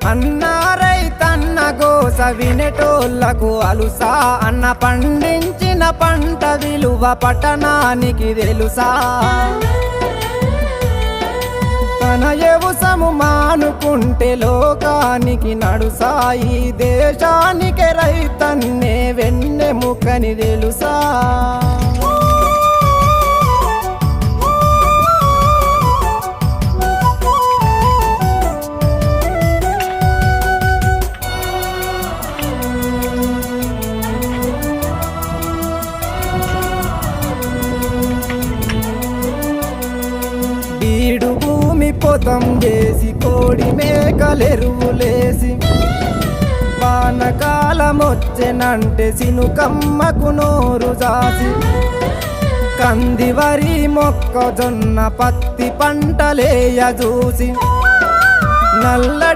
అన్నారైతన్న గోస వినేటోళ్లకు అలుసా అన్న పండించిన పంట విలువ పట్టణానికి తెలుసా తన యవసము మానుకుంటే లోకానికి నడుసాయి దేశానికి రైతన్నే వెన్నెముకని తెలుసా ఈడు భూమి పొతం చేసి కోడి మేకలెరువులేసి వానకాలమొచ్చెనంటే సినుకమ్మకు నోరు జాసి కంది వరి మొక్కజొన్న పత్తి పంటలేయ చూసి నల్లటి